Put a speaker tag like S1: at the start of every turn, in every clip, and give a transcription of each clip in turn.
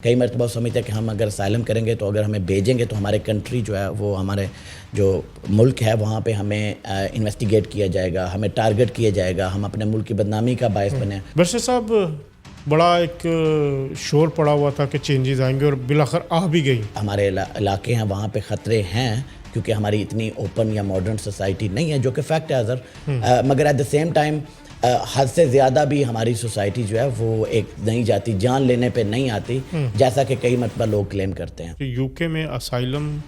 S1: کئی مرتبہ سمجھتے ہیں کہ ہم اگر اسائلم کریں گے تو اگر ہمیں بھیجیں گے تو ہمارے کنٹری جو ہے وہ ہمارے جو ملک ہے وہاں پہ ہمیں انویسٹیگیٹ کیا جائے گا، ہمیں ٹارگٹ کیا جائے گا، ہم اپنے ملک کی بدنامی کا باعث بنیں۔
S2: برشا صاحب، بڑا ایک شور پڑا ہوا تھا کہ چینجز آئیں گے اور بالآخر آ بھی گئی۔
S1: ہمارے علاقے ہیں وہاں پہ خطرے ہیں کیونکہ ہماری اتنی اوپن یا ماڈرن سوسائٹی نہیں ہے، جو کہ فیکٹ ہے اظہر، مگر ایٹ دا سیم ٹائم حد سے زیادہ بھی ہماری سوسائٹی جو ہے وہ ایک نہیں جاتی، جان لینے پہ نہیں آتی، جیسا کہ کئی مرتبہ لوگ کلیم کرتے ہیں۔
S2: یو کے میں اسائلم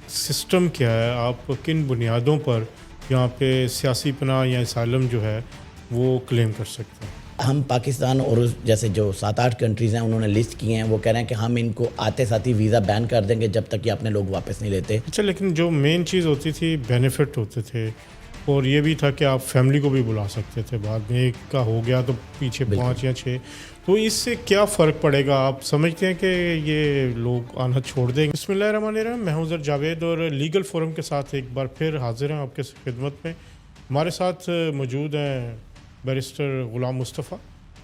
S2: سسٹم کیا ہے؟ آپ کن بنیادوں پر یہاں پہ سیاسی پناہ یا اسائلم جو ہے وہ کلیم کر سکتے ہیں؟
S1: ہم پاکستان اور جیسے جو 7-8 کنٹریز ہیں انہوں نے لسٹ کیے ہیں، وہ کہہ رہے ہیں کہ ہم ان کو آتے ساتھ ہی ویزا بین کر دیں گے جب تک کہ اپنے لوگ واپس نہیں لیتے۔
S2: اچھا، لیکن جو مین چیز ہوتی تھی بینیفٹ ہوتے تھے، اور یہ بھی تھا کہ آپ فیملی کو بھی بلا سکتے تھے، بعد میں ایک کا ہو گیا تو پیچھے 5 یا 6، تو اس سے کیا فرق پڑے گا؟ آپ سمجھتے ہیں کہ یہ لوگ آنا چھوڑ دیں گے؟ بسم اللہ الرحمن الرحیم، میں ہوں جاوید اور لیگل فورم کے ساتھ ایک بار پھر حاضر ہیں آپ کے خدمت میں۔ ہمارے ساتھ موجود ہیں بیرسٹر غلام مصطفیٰ،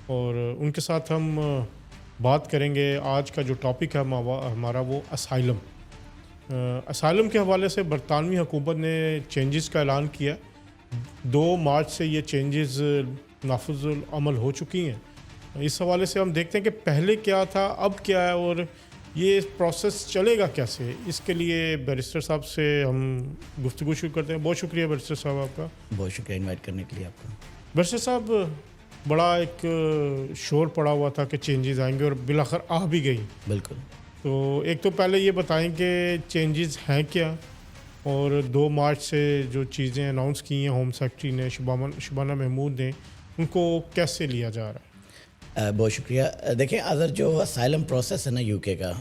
S2: اور ان کے ساتھ ہم بات کریں گے۔ آج کا جو ٹاپک ہے ہمارا وہ اسائلم کے حوالے سے برطانوی حکومت نے چینجز کا اعلان کیا۔ 2 مارچ سے یہ چینجز نافذ العمل ہو چکی ہیں۔ اس حوالے سے ہم دیکھتے ہیں کہ پہلے کیا تھا، اب کیا ہے، اور یہ پروسیس چلے گا کیسے۔ اس کے لیے بیرسٹر صاحب سے ہم گفتگو شروع کرتے ہیں۔ بہت شکریہ بیرسٹر صاحب آپ کا۔
S1: بہت شکریہ انوائٹ کرنے کے لیے آپ کا۔
S2: بیرسٹر صاحب، بڑا ایک شور پڑا ہوا تھا کہ چینجز آئیں گے اور بالآخر آ بھی گئی۔
S1: بالکل۔
S2: تو ایک تو پہلے یہ بتائیں کہ چینجز ہیں کیا، اور 2 مارچ سے جو چیزیں اناؤنس کی ہیں ہوم سیکرٹری نے، شبانہ محمود نے، ان کو کیسے لیا جا رہا ہے؟
S1: بہت شکریہ۔ دیکھیں اگر جو اسائلم پروسیس ہے نا یو کے کا،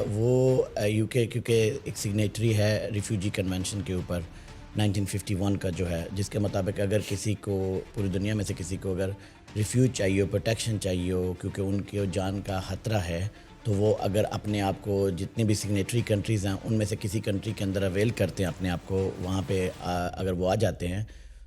S1: وہ یو کے کیونکہ ایک سگنیٹری ہے ریفیوجی کنونشن کے اوپر 1951 کا جو ہے، جس کے مطابق اگر کسی کو پوری دنیا میں سے کسی کو اگر ریفیوج چاہیے ہو، پروٹیکشن چاہیے ہو، کیونکہ ان کی جان کا خطرہ ہے، تو وہ اگر اپنے آپ کو جتنی بھی سگنیٹری کنٹریز ہیں ان میں سے کسی کنٹری کے اندر اویل کرتے ہیں اپنے آپ کو، وہاں پہ اگر وہ آ جاتے ہیں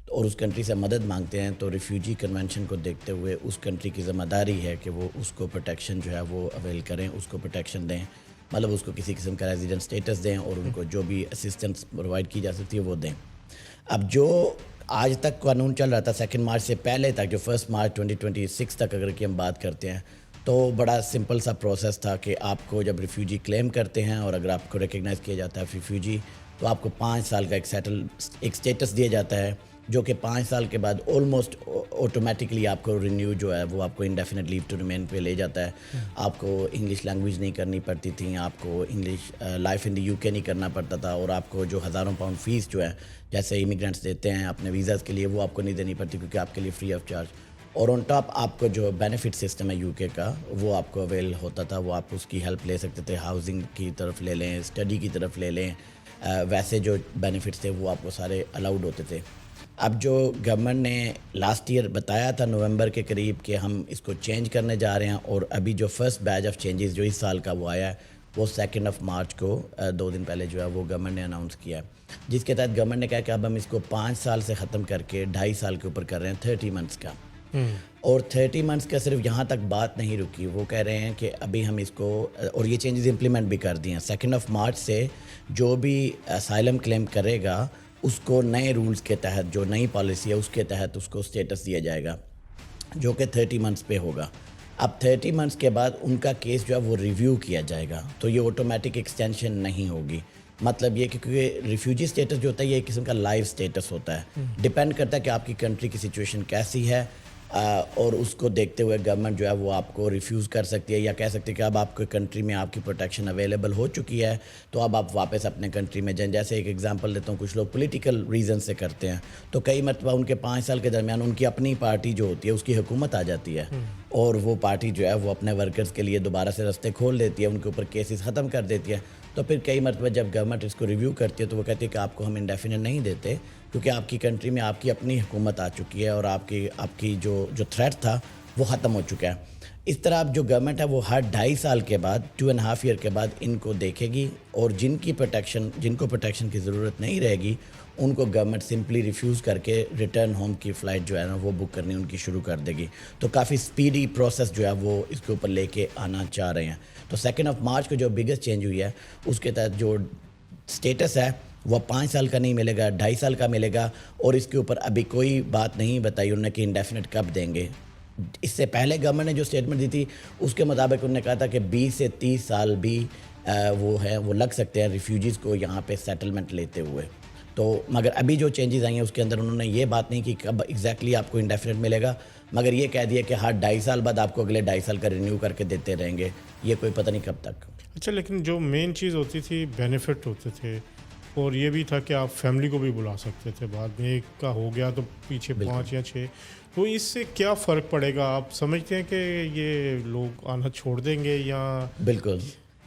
S1: اور اس کنٹری سے مدد مانگتے ہیں، تو ریفیوجی کنونشن کو دیکھتے ہوئے اس کنٹری کی ذمہ داری ہے کہ وہ اس کو پروٹیکشن جو ہے وہ اویل کریں، اس کو پروٹیکشن دیں، مطلب اس کو کسی قسم کا ریزیڈنٹ سٹیٹس دیں، اور ان کو جو بھی اسسٹنس پرووائڈ کی جا سکتی ہے وہ دیں۔ اب جو آج تک قانون چل رہا تھا 2 مارچ سے پہلے تک، جو 1 مارچ 2026 تک اگر کہ ہم بات کرتے ہیں، تو بڑا سمپل سا پروسیس تھا کہ آپ کو جب ریفیوجی کلیم کرتے ہیں اور اگر آپ کو ریکگنائز کیا جاتا ہے ریفیوجی، تو آپ کو 5 سال کا ایک سٹیٹس دیا جاتا ہے، جو کہ 5 سال کے بعد آلموسٹ آٹومیٹکلی آپ کو رینیو جو ہے وہ آپ کو انڈیفینٹ لیو ٹو ریمین پہ لے جاتا ہے۔ آپ کو انگلش لینگویج نہیں کرنی پڑتی تھی، آپ کو English life in the you کے نہیں کرنا پڑتا تھا، اور آپ کو جو ہزاروں پاؤنڈ فیس جو ہے جیسے امیگرینٹس دیتے ہیں اپنے ویزاز کے لیے، وہ آپ کو نہیں دینی پڑتی کیونکہ آپ کے لیے فری آف چارج۔ اور آن ٹاپ آپ کو جو بینیفٹ سسٹم ہے یو کے کا، وہ آپ کو اویل ہوتا تھا، وہ آپ اس کی ہیلپ لے سکتے تھے، ہاؤسنگ کی طرف لے لیں، اسٹڈی کی طرف لے لیں، ویسے جو بینیفٹس تھے وہ آپ کو سارے الاؤڈ ہوتے تھے۔ اب جو گورنمنٹ نے لاسٹ ایئر بتایا تھا نومبر کے قریب کہ ہم اس کو چینج کرنے جا رہے ہیں، اور ابھی جو فرسٹ بیچ آف چینجز جو اس سال کا وہ آیا ہے، وہ 2 مارچ کو 2 دن پہلے جو ہے وہ گورنمنٹ نے اناؤنس کیا ہے، جس کے تحت گورنمنٹ نے کہا کہ اب ہم اس کو 5 سال سے ختم کر کے 2.5 سال کے اوپر کر رہے ہیں، 30 منتھس کا۔ اور 30 منتھس کا صرف یہاں تک بات نہیں رکی، وہ کہہ رہے ہیں کہ ابھی ہم اس کو، اور یہ چینجز امپلیمنٹ بھی کر دی ہیں، 2 مارچ سے جو بھی اسائلم کلیم کرے گا اس کو نئے رولز کے تحت، جو نئی پالیسی ہے اس کے تحت اس کو سٹیٹس دیا جائے گا، جو کہ 30 منتھس پہ ہوگا۔ اب 30 منتھس کے بعد ان کا کیس جو ہے وہ ریویو کیا جائے گا، تو یہ آٹومیٹک ایکسٹینشن نہیں ہوگی۔ مطلب یہ کہ کیونکہ ریفیوجی سٹیٹس جو ہوتا ہے یہ ایک قسم کا لائف سٹیٹس ہوتا ہے، ڈیپینڈ کرتا ہے کہ آپ کی کنٹری کی سچویشن کیسی ہے، اور اس کو دیکھتے ہوئے گورنمنٹ جو ہے وہ آپ کو ریفیوز کر سکتی ہے، یا کہہ سکتی ہے کہ اب آپ کی کنٹری میں آپ کی پروٹیکشن اویلیبل ہو چکی ہے، تو اب آپ واپس اپنے کنٹری میں جائیں۔ جیسے ایک ایگزامپل دیتا ہوں، کچھ لوگ پولیٹیکل ریزن سے کرتے ہیں، تو کئی مرتبہ ان کے 5 سال کے درمیان ان کی اپنی پارٹی جو ہوتی ہے اس کی حکومت آ جاتی ہے، اور وہ پارٹی جو ہے وہ اپنے ورکرز کے لیے دوبارہ سے رستے کھول دیتی ہے، ان کے اوپر کیسز ختم کر دیتی ہے، تو پھر کئی مرتبہ جب گورنمنٹ اس کو ریویو کرتی ہے تو وہ کہتی ہے کہ آپ کو ہم انڈیفینٹ نہیں دیتے، کیونکہ آپ کی کنٹری میں آپ کی اپنی حکومت آ چکی ہے، اور آپ کی جو تھریٹ تھا وہ ختم ہو چکا ہے۔ اس طرح اب جو گورنمنٹ ہے وہ ہر 2.5 سال کے بعد 2.5 ایئر کے بعد ان کو دیکھے گی، اور جن کو پروٹیکشن کی ضرورت نہیں رہے گی ان کو گورنمنٹ سمپلی ریفیوز کر کے ریٹرن ہوم کی فلائٹ جو ہے نا وہ بک کرنی ان کی شروع کر دے گی. تو کافی سپیڈی پروسیس جو ہے وہ اس کے اوپر لے کے آنا چاہ رہے ہیں. تو 2 مارچ کو جو بگیسٹ چینج ہوئی ہے اس کے تحت جو سٹیٹس ہے وہ 5 سال کا نہیں ملے گا، 2.5 سال کا ملے گا، اور اس کے اوپر ابھی کوئی بات نہیں بتائی انہوں نے کہ انڈیفینٹ کب دیں گے. اس سے پہلے گورنمنٹ نے جو اسٹیٹمنٹ دی تھی اس کے مطابق انہوں نے کہا تھا کہ 20 سے 30 سال بھی وہ لگ سکتے ہیں ریفیوجیز کو یہاں پہ سیٹلمنٹ لیتے ہوئے. تو مگر ابھی جو چینجز آئی ہیں اس کے اندر انہوں نے یہ بات نہیں کی کب ایگزیکٹلی آپ کو انڈیفینٹ ملے گا، مگر یہ کہہ دیا کہ ہر 2.5 سال بعد آپ کو اگلے 2.5 سال کا رینیو کر کے دیتے رہیں گے. یہ کوئی پتہ نہیں کب تک.
S2: اچھا، لیکن جو مین چیز ہوتی تھی بینیفٹ ہوتے تھے، اور یہ بھی تھا کہ آپ فیملی کو بھی بلا سکتے تھے، بعد میں ایک کا ہو گیا تو پیچھے 5 یا 6. تو اس سے کیا فرق پڑے گا؟ آپ سمجھتے ہیں کہ یہ لوگ آنا چھوڑ دیں گے یا؟
S1: بالکل.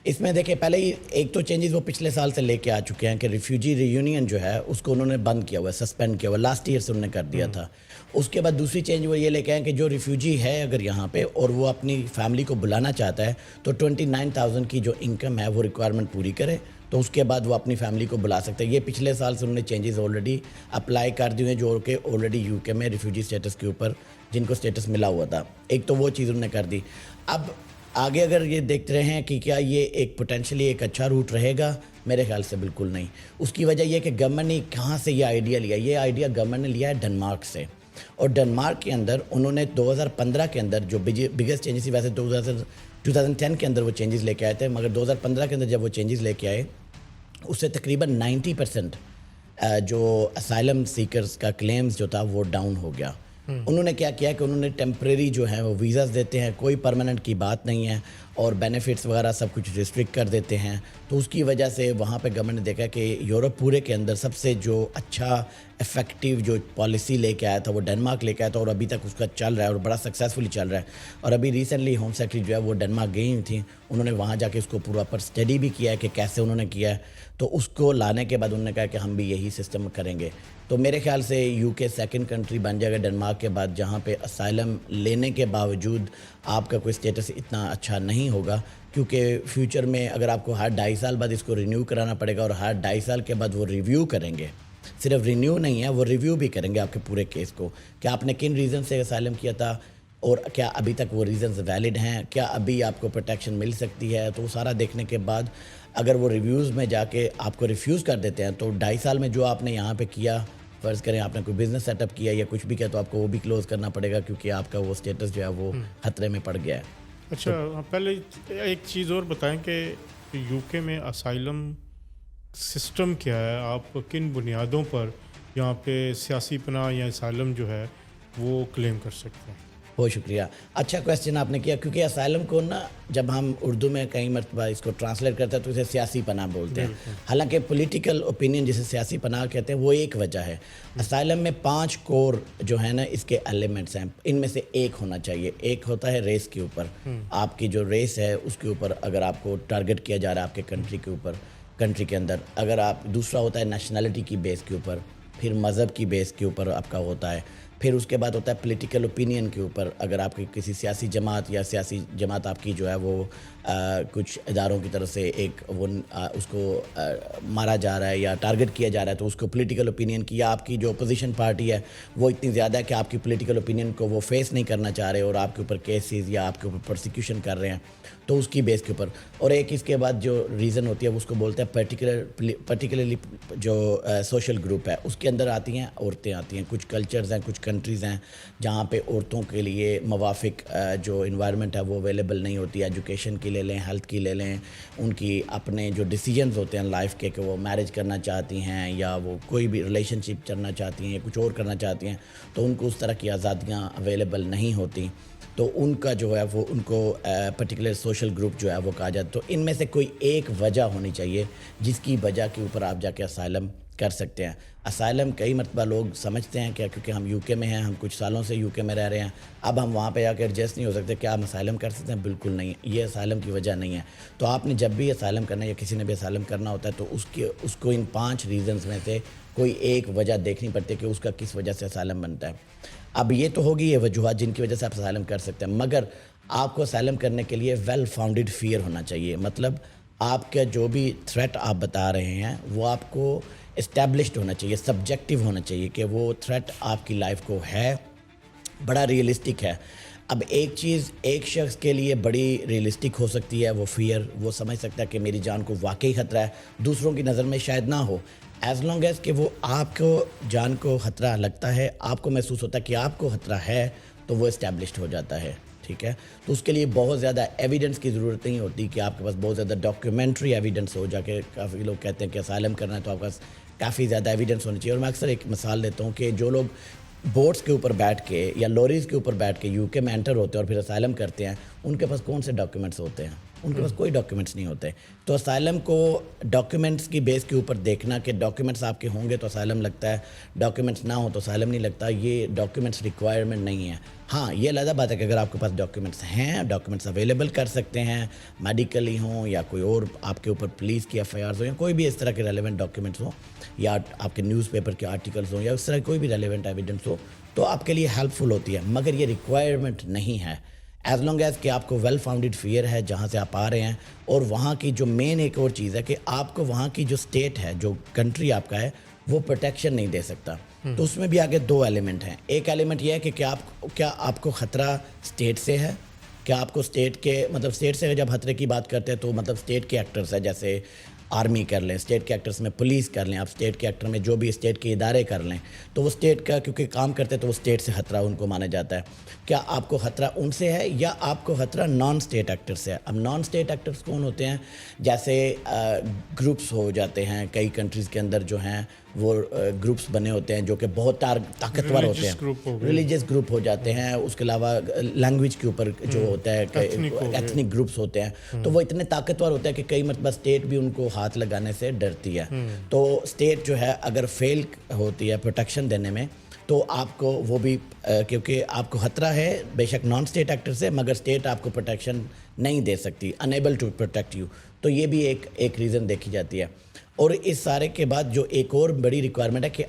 S1: اس میں دیکھیں پہلے ہی ایک تو چینجز وہ پچھلے سال سے لے کے آ چکے ہیں کہ ریفیوجی ری یونین جو ہے اس کو انہوں نے بند کیا ہوا ہے، سسپینڈ کیا ہوا ہے، لاسٹ ایئر سے انہوں نے کر دیا تھا. اس کے بعد دوسری چینج وہ یہ لے کے آئے کہ جو ریفیوجی ہے اگر یہاں پہ اور وہ اپنی فیملی کو بلانا چاہتا ہے تو 29,000 کی جو انکم ہے وہ ریکوائرمنٹ پوری کرے، تو اس کے بعد وہ اپنی فیملی کو بلا سکتے ہیں. یہ پچھلے سال سے انہوں نے چینجز آلریڈی اپلائی کر دی ہیں جو کہ آلریڈی یو کے میں ریفیوجی اسٹیٹس کے اوپر جن کو اسٹیٹس ملا ہوا تھا. ایک تو وہ چیز انہوں نے کر دی. اب آگے اگر یہ دیکھتے رہے ہیں کہ کیا یہ ایک پوٹینشلی ایک اچھا روٹ رہے گا، میرے خیال سے بالکل نہیں. اس کی وجہ یہ کہ گورنمنٹ نے کہاں سے یہ آئیڈیا لیا؟ یہ آئیڈیا گورنمنٹ نے لیا ہے ڈنمارک سے، اور ڈنمارک کے اندر انہوں نے 2015 کے اندر جو بگیسٹ چینجز تھی، ویسے 2010 کے اندر وہ چینجز لے کے آئے تھے، مگر 2015 کے اندر جب وہ چینجز لے کے آئے اس سے تقریباً 90% جو اسائلم سیکرز کا کلیمز جو تھا وہ ڈاؤن ہو گیا. انہوں نے کیا کیا کہ انہوں نے ٹیمپریری جو ہیں وہ ویزاز دیتے ہیں، کوئی پرماننٹ کی بات نہیں ہے، اور بینیفٹس وغیرہ سب کچھ ریسٹرکٹ کر دیتے ہیں. تو اس کی وجہ سے وہاں پہ گورنمنٹ نے دیکھا کہ یورپ پورے کے اندر سب سے جو اچھا افیکٹو جو پالیسی لے کے آیا تھا وہ ڈنمارک لے کے آیا تھا، اور ابھی تک اس کا چل رہا ہے اور بڑا سکسیزفلی چل رہا ہے. اور ابھی ریسنٹلی ہوم سیکرٹری جو ہے وہ ڈنمارک گئی تھیں، انہوں نے وہاں جا کے اس کو پورا پر اسٹڈی بھی کیا ہے کہ کیسے انہوں نے کیا ہے. تو اس کو لانے کے بعد انہوں نے کہا کہ ہم بھی یہی سسٹم کریں گے. تو میرے خیال سے یو کے سیکنڈ کنٹری بن جائے گا ڈنمارک کے بعد جہاں پہ اسائلم لینے کے باوجود آپ کا کوئی سٹیٹس اتنا اچھا نہیں ہوگا، کیونکہ فیوچر میں اگر آپ کو ہر 2.5 سال بعد اس کو رینیو کرانا پڑے گا، اور ہر 2.5 سال کے بعد وہ ریویو کریں گے. صرف رینیو نہیں ہے، وہ ریویو بھی کریں گے آپ کے پورے کیس کو کہ آپ نے کن ریزن سے اسائلم کیا تھا، اور کیا ابھی تک وہ ریزنز ویلڈ ہیں، کیا ابھی آپ کو پروٹیکشن مل سکتی ہے. تو وہ سارا دیکھنے کے بعد اگر وہ ریویوز میں جا کے آپ کو ریفیوز کر دیتے ہیں تو 2.5 سال میں جو آپ نے یہاں پہ کیا، فرض کریں آپ نے کوئی بزنس سیٹ اپ کیا یا کچھ بھی کیا، تو آپ کو وہ بھی کلوز کرنا پڑے گا کیونکہ آپ کا وہ سٹیٹس جو ہے وہ خطرے میں پڑ گیا ہے.
S2: اچھا، پہلے ایک چیز اور بتائیں کہ یو کے میں اسائلم سسٹم کیا ہے؟ آپ کن بنیادوں پر یہاں پہ سیاسی پناہ یا اسائلم جو ہے وہ کلیم کر سکتے ہیں؟
S1: بہت شکریہ، اچھا کویسچن آپ نے کیا، کیونکہ اسائلم کو نا جب ہم اردو میں کئی مرتبہ اس کو ٹرانسلیٹ کرتے ہیں تو اسے سیاسی پناہ بولتے ہیں. حالانکہ پولیٹیکل اوپینین جسے سیاسی پناہ کہتے ہیں وہ ایک وجہ ہے. اسائلم میں 5 کور جو ہے نا اس کے ایلیمنٹس ہیں، ان میں سے ایک ہونا چاہیے. ایک ہوتا ہے ریس کے اوپر، آپ کی جو ریس ہے اس کے اوپر اگر آپ کو ٹارگٹ کیا جا رہا ہے آپ کے کنٹری کے اوپر، کنٹری کے اندر. اگر آپ دوسرا ہوتا ہے نیشنلٹی کی بیس کے اوپر، پھر مذہب کی بیس کے اوپر آپ کا ہوتا ہے. پھر اس کے بعد ہوتا ہے پولیٹیکل اوپینین کے اوپر، اگر آپ کی کسی سیاسی جماعت یا سیاسی جماعت آپ کی جو ہے وہ کچھ اداروں کی طرف سے ایک وہ اس کو مارا جا رہا ہے یا ٹارگٹ کیا جا رہا ہے تو اس کو پولیٹیکل اوپینین کی، یا آپ کی جو اپوزیشن پارٹی ہے وہ اتنی زیادہ ہے کہ آپ کی پولیٹیکل اوپینین کو وہ فیس نہیں کرنا چاہ رہے اور آپ کے اوپر کیسز یا آپ کے اوپر پرسیکیوشن کر رہے ہیں، تو اس کی بیس کے اوپر. اور ایک اس کے بعد جو ریزن ہوتی ہے اس کو بولتے ہیں پرٹیکولرلی جو سوشل گروپ ہے، اس کے اندر آتی ہیں عورتیں آتی ہیں. کچھ کلچرز ہیں، کچھ کنٹریز ہیں جہاں پہ عورتوں کے لیے موافق جو انوائرمنٹ ہے وہ اویلیبل نہیں ہوتی. ایجوکیشن کی لے لیں، ہیلتھ کی لے لیں، ان کی اپنے جو ڈیسیجنز ہوتے ہیں لائف کے کہ وہ میرج کرنا چاہتی ہیں یا وہ کوئی بھی ریلیشن شپ چلنا چاہتی ہیں یا کچھ اور کرنا چاہتی ہیں، تو ان کو اس طرح کی آزادیاں اویلیبل نہیں ہوتی. تو ان کا جو ہے وہ ان کو پرٹیکولر سوشل گروپ جو ہے وہ کہا جاتا ہے. تو ان میں سے کوئی ایک وجہ ہونی چاہیے جس کی وجہ کے اوپر آپ جا کے اسائلم کر سکتے ہیں. اسائلم کئی مرتبہ لوگ سمجھتے ہیں کہ کیونکہ ہم یو کے میں ہیں، ہم کچھ سالوں سے یو کے میں رہ رہے ہیں، اب ہم وہاں پہ جا کے ایڈجسٹ نہیں ہو سکتے، کیا ہم اسائلم کر سکتے ہیں؟ بالکل نہیں، یہ اسائلم کی وجہ نہیں ہے. تو آپ نے جب بھی اسائلم کرنا ہے یا کسی نے بھی اسائلم کرنا ہوتا ہے تو اس کو ان 5 ریزنز میں سے کوئی ایک وجہ دیکھنی پڑتی ہے کہ اس کا کس وجہ سے اسائلم بنتا ہے. اب یہ تو ہوگی یہ وجوہات جن کی وجہ سے آپ اسائلم کر سکتے ہیں، مگر آپ کو اسائلم کرنے کے لیے ویل فاؤنڈیڈ فیئر ہونا چاہیے. مطلب آپ کا جو بھی تھریٹ آپ بتا رہے ہیں وہ آپ کو اسٹیبلشڈ ہونا چاہیے, سبجیکٹیو ہونا چاہیے کہ وہ تھریٹ آپ کی لائف کو ہے, بڑا ریئلسٹک ہے. اب ایک چیز ایک شخص کے لیے بڑی ریئلسٹک ہو سکتی ہے, وہ فیئر, وہ سمجھ سکتا ہے کہ میری جان کو واقعی خطرہ ہے, دوسروں کی نظر میں شاید نہ ہو. ایز لانگ ایز کہ وہ آپ کو جان کو خطرہ لگتا ہے, آپ کو محسوس ہوتا ہے کہ آپ کو خطرہ ہے, تو وہ اسٹیبلشڈ ہو جاتا ہے. ٹھیک ہے, تو اس کے لیے بہت زیادہ ایویڈنس کی ضرورت نہیں ہوتی کہ آپ کے پاس بہت زیادہ ڈاکیومنٹری ایویڈنس ہو. جا کے کافی لوگ کہتے ہیں کہ اسائلم کرنا ہے تو آپ کے پاس کافی زیادہ ایویڈنس ہونی چاہیے. اور میں اکثر ایک مثال دیتا ہوں کہ جو لوگ بوٹس کے اوپر بیٹھ کے یا لوریز کے اوپر بیٹھ کے یو کے میں انٹر ہوتے ہیں اور پھر اسائلم کرتے ہیں, ان کے پاس کون سے ڈاکیومنٹس ہوتے ہیں؟ ان کے پاس کوئی ڈاکیومنٹس نہیں ہوتے. تو اسائلم کو ڈاکیومنٹس کی بیس کے اوپر دیکھنا کہ ڈاکیومنٹس آپ کے ہوں گے تو اسائلم لگتا ہے, ڈاکیومنٹس نہ ہو تو اسائلم نہیں لگتا, یہ ڈاکیومنٹس ریکوائرمنٹ نہیں ہے. ہاں, یہ علیحدہ بات ہے کہ اگر آپ کے پاس ڈاکیومنٹس ہیں, ڈاکیومنٹس اویلیبل کر سکتے ہیں, میڈیکلی ہوں یا کوئی اور آپ کے اوپر پولیس کی ایف آئی آرز ہوں یا کوئی بھی اس طرح کے ریلیونٹ ڈاکیومنٹس ہوں, یا آپ کے نیوز پیپر کے آرٹیکلس ہوں یا اس طرح کوئی بھی ریلیونٹ ایویڈنس ہو, تو آپ کے لیے ہیلپ فل ہوتی ہے. مگر یہ ریکوائرمنٹ نہیں ہے ایز لانگ ایز کہ آپ کو ویل فاؤنڈیڈ فیئر ہے جہاں سے آپ آ رہے ہیں. اور وہاں کی جو مین ایک اور چیز ہے کہ آپ کو وہاں کی جو اسٹیٹ ہے, جو کنٹری آپ کا ہے, وہ پروٹیکشن نہیں دے سکتا. تو اس میں بھی آگے دو ایلیمنٹ ہیں. ایک ایلیمنٹ یہ ہے کہ کیا آپ کو خطرہ اسٹیٹ سے ہے, کیا آپ کو اسٹیٹ کے مطلب اسٹیٹ سے جب خطرے کی بات کرتے ہیں تو مطلب اسٹیٹ کے ایکٹرز ہیں, جیسے آرمی کر لیں, اسٹیٹ کے ایکٹرز میں پولیس کر لیں, آپ اسٹیٹ کے ایکٹر میں جو بھی اسٹیٹ کے ادارے کر لیں, تو وہ اسٹیٹ کا کیونکہ کام کرتے ہیں تو وہ اسٹیٹ سے خطرہ ان کو مانا جاتا ہے. کیا آپ کو خطرہ ان سے ہے یا آپ کو خطرہ نان اسٹیٹ ایکٹر سے ہے؟ اب نان اسٹیٹ ایکٹرز کون ہوتے ہیں؟ جیسے گروپس ہو جاتے ہیں کئی کنٹریز کے اندر جو ہیں, وہ گروپس بنے ہوتے ہیں جو کہ بہت طاقتور ہوتے ہیں, ریلیجیس گروپ ہو جاتے ہیں. اس کے علاوہ لینگویج کے اوپر جو ہوتا ہے ایتھنک گروپس ہوتے ہیں, تو وہ اتنے طاقتور ہوتے ہیں کہ کئی مرتبہ اسٹیٹ بھی ان کو ہاتھ لگانے سے ڈرتی ہے. تو اسٹیٹ جو ہے اگر فیل ہوتی ہے پروٹیکشن دینے میں, تو آپ کو وہ بھی کیونکہ آپ کو خطرہ ہے بے شک نان اسٹیٹ ایکٹر سے, مگر اسٹیٹ آپ کو پروٹیکشن نہیں دے سکتی, انیبل ٹو پروٹیکٹ یو. تو یہ بھی ایک ریزن دیکھی جاتی ہے. اور اس سارے کے بعد جو ایک اور بڑی ریکوائرمنٹ ہے کہ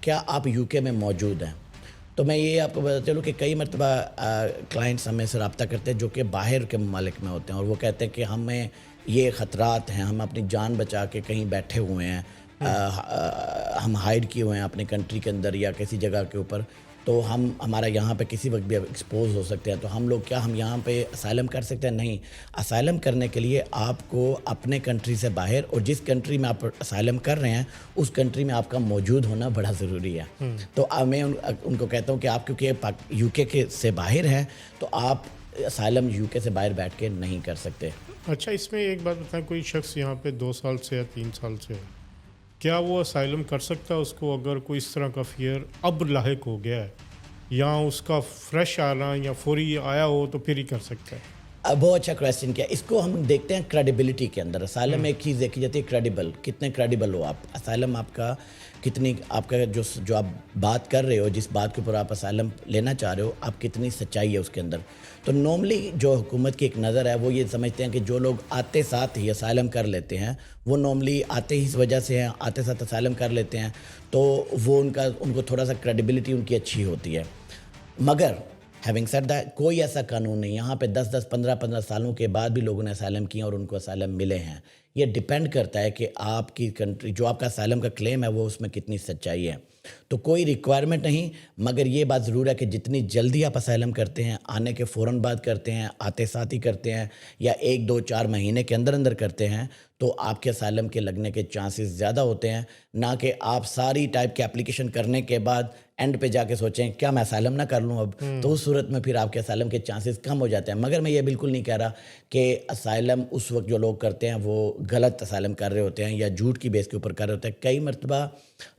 S1: کیا آپ یو کے میں موجود ہیں. تو میں یہ آپ کو بتا چلوں کہ کئی مرتبہ کلائنٹس ہمیں سے رابطہ کرتے ہیں جو کہ باہر کے ممالک میں ہوتے ہیں, اور وہ کہتے ہیں کہ ہمیں یہ خطرات ہیں, ہم اپنی جان بچا کے کہیں بیٹھے ہوئے ہیں, ہم ہائیڈ کیے ہوئے ہیں اپنے کنٹری کے اندر یا کسی جگہ کے اوپر, تو ہمارا یہاں پہ کسی وقت بھی ایکسپوز ہو سکتے ہیں, تو ہم لوگ کیا ہم یہاں پہ اسائلم کر سکتے ہیں؟ نہیں. اسائلم کرنے کے لیے آپ کو اپنے کنٹری سے باہر, اور جس کنٹری میں آپ اسائلم کر رہے ہیں اس کنٹری میں آپ کا موجود ہونا بڑا ضروری ہے. تو میں ان کو کہتا ہوں کہ آپ کیونکہ یو کے سے باہر ہیں تو آپ اسائلم یو کے سے باہر بیٹھ کے نہیں کر سکتے.
S2: اچھا, اس میں ایک بات بتائیں, کوئی شخص یہاں پہ 2 سال سے یا 3 سال سے, کیا وہ اسائلم کر سکتا ہے اس کو اگر کوئی اس طرح کا فیئر اب لاحق ہو گیا ہے, یا اس کا فریش آنا یا فوری آیا ہو تو پھر ہی کر سکتا ہے؟
S1: بہت اچھا کویسچن کیا. اس کو ہم دیکھتے ہیں کریڈیبلٹی کے اندر. اسائلم ایک چیز دیکھی جاتی ہے کریڈیبل, کتنے کریڈیبل ہو آپ. اسائلم آپ کا کتنی, آپ کا جو آپ بات کر رہے ہو, جس بات کے اوپر آپ اسائلم لینا چاہ رہے ہو, آپ کتنی سچائی ہے اس کے اندر. تو نارملی جو حکومت کی ایک نظر ہے وہ یہ سمجھتے ہیں کہ جو لوگ آتے ساتھ ہی اسائلم کر لیتے ہیں, وہ نارملی آتے ہی اس وجہ سے ہیں, آتے ساتھ اسائلم کر لیتے ہیں, تو وہ ان کو تھوڑا سا کریڈیبلٹی ان کی اچھی ہوتی ہے. مگر ہیونگ سیڈ دیٹ, کوئی ایسا قانون نہیں. یہاں پہ 10 15 سالوں کے بعد بھی لوگوں نے اسائلم کیا اور ان کو اسائلم ملے ہیں. یہ ڈیپینڈ کرتا ہے کہ آپ کی کنٹری, جو آپ کا اسائلم کا کلیم ہے, وہ اس میں کتنی سچائی ہے. تو کوئی ریکوائرمنٹ نہیں, مگر یہ بات ضرور ہے کہ جتنی جلدی آپ اسائلم کرتے ہیں, آنے کے فوراً بعد کرتے ہیں, آتے ساتھ ہی کرتے ہیں, یا 1 2 4 مہینے کے اندر کرتے ہیں, تو آپ کے اسائلم کے لگنے کے چانسز زیادہ ہوتے ہیں. نہ کہ آپ ساری ٹائپ کی اپلیکیشن کرنے کے بعد اینڈ پہ جا کے سوچیں کیا میں اسائلم نہ کر لوں اب, تو اس صورت میں پھر آپ کے اسائلم کے چانسز کم ہو جاتے ہیں. مگر میں یہ بالکل نہیں کہہ رہا کہ اسائلم اس وقت جو لوگ کرتے ہیں وہ غلط اسائلم کر رہے ہوتے ہیں یا جھوٹ کی بیس کے اوپر کر رہے ہوتے ہیں. کئی مرتبہ